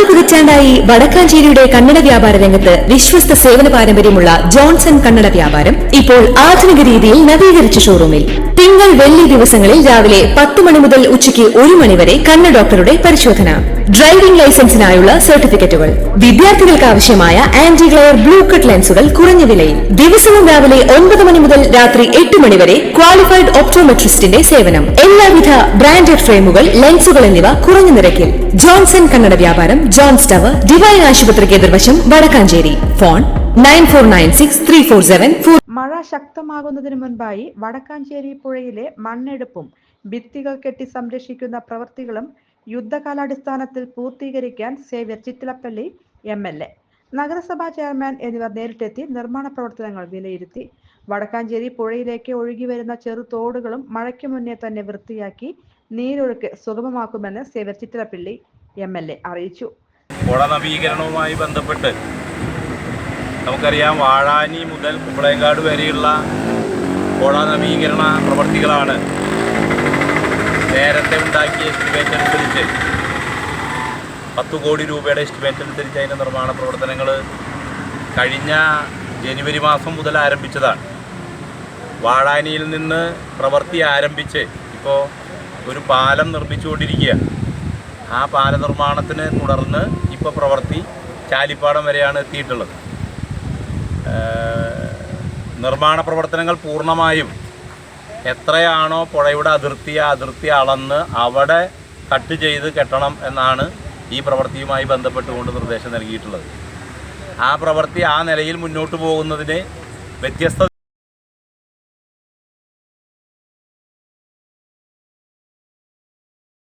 പതിറ്റാണ്ടായി വടക്കാഞ്ചേരിയുടെ കന്നഡ വ്യാപാര രംഗത്ത് വിശ്വസ്ത സേവന പാരമ്പര്യമുള്ള ജോൺസൺ കന്നഡ വ്യാപാരം ഇപ്പോൾ ആധുനിക രീതിയിൽ നവീകരിച്ച ഷോറൂമിൽ തിങ്കൾ വെള്ളി ദിവസങ്ങളിൽ രാവിലെ 10 മണി മുതൽ ഉച്ചയ്ക്ക് 1 മണി വരെ കണ്ണ് ഡോക്ടറുടെ പരിശോധന, ഡ്രൈവിംഗ് ലൈസൻസിനായുള്ള സർട്ടിഫിക്കറ്റുകൾ, വിദ്യാർത്ഥികൾക്ക് ആവശ്യമായ ആന്റി ഗ്ലെയർ ബ്ലൂ കട്ട് ലെൻസുകൾ കുറഞ്ഞ വിലയിൽ, ദിവസവും രാവിലെ 9 മണി മുതൽ രാത്രി 8 മണി വരെ ക്വാളിഫൈഡ് ഒപ്റ്റോമെട്രിസ്റ്റിന്റെ സേവനം, എല്ലാവിധ ബ്രാൻഡഡ് ഫ്രെയിമുകൾ, ലെൻസുകൾ എന്നിവ കുറഞ്ഞ നിരക്കിൽ. ജോൺസൺ കന്നഡ വ്യാപാരം, ജോൺസ് ടവർ, ഡിവൈൻ ആശുപത്രിക്ക് എതിർവശം, വടക്കാഞ്ചേരി. ഫോൺ 94963474. മഴ ശക്തമാകുന്നതിന് മുൻപായി വടക്കാഞ്ചേരി പുഴയിലെ മണ്ണെടുപ്പും ഭിത്തികൾ കെട്ടി സംരക്ഷിക്കുന്ന പ്രവൃത്തികളും യുദ്ധകാലാടിസ്ഥാനത്തിൽ പൂർത്തീകരിക്കാൻ സേവ്യർ ചിറ്റിലപ്പള്ളി MLA, നഗരസഭാ ചെയർമാൻ എന്നിവർ നേരിട്ടെത്തി നിർമ്മാണ പ്രവർത്തനങ്ങൾ വിലയിരുത്തി. വടക്കാഞ്ചേരി പുഴയിലേക്ക് ഒഴുകിവരുന്ന ചെറുതോടുകളും മഴയ്ക്ക് മുന്നേ തന്നെ വൃത്തിയാക്കി നീരൊഴുക്ക് സുഗമമാക്കുമെന്ന് സേവ്യർ ചിറ്റിലപ്പള്ളി MLA അറിയിച്ചു. പുഴ നവീകരണവുമായി ബന്ധപ്പെട്ട് നമുക്കറിയാം, വാഴാനി മുതൽ കുമ്പളേങ്കാട് വരെയുള്ള പുഴ നവീകരണ പ്രവൃത്തികളാണ് നേരത്തെ ഉണ്ടാക്കിയ എസ്റ്റിമേറ്റ് അനുസരിച്ച് 10 കോടി രൂപയുടെ എസ്റ്റിമേറ്റ് അനുസരിച്ച് അതിൻ്റെ നിർമ്മാണ പ്രവർത്തനങ്ങൾ കഴിഞ്ഞ ജനുവരി മാസം മുതൽ ആരംഭിച്ചതാണ്. വാഴാനിയിൽ നിന്ന് പ്രവൃത്തി ആരംഭിച്ച് ഇപ്പോൾ ഒരു പാലം നിർമ്മിച്ചുകൊണ്ടിരിക്കുകയാണ്. ആ പാല നിർമ്മാണത്തിന് തുടർന്ന് ഇപ്പോൾ പ്രവൃത്തി ചാലിപ്പാടം വരെയാണ് എത്തിയിട്ടുള്ളത്. നിർമ്മാണ പ്രവർത്തനങ്ങൾ പൂർണ്ണമായും എത്രയാണോ പുഴയുടെ അതിർത്തി അളന്ന് അവിടെ കട്ട് ചെയ്ത് കെട്ടണം എന്നാണ് ഈ പ്രവൃത്തിയുമായി ബന്ധപ്പെട്ടുകൊണ്ട് നിർദ്ദേശം നൽകിയിട്ടുള്ളത്. ആ പ്രവൃത്തി ആ നിലയിൽ മുന്നോട്ട് പോകുന്നതിന് വ്യത്യസ്ത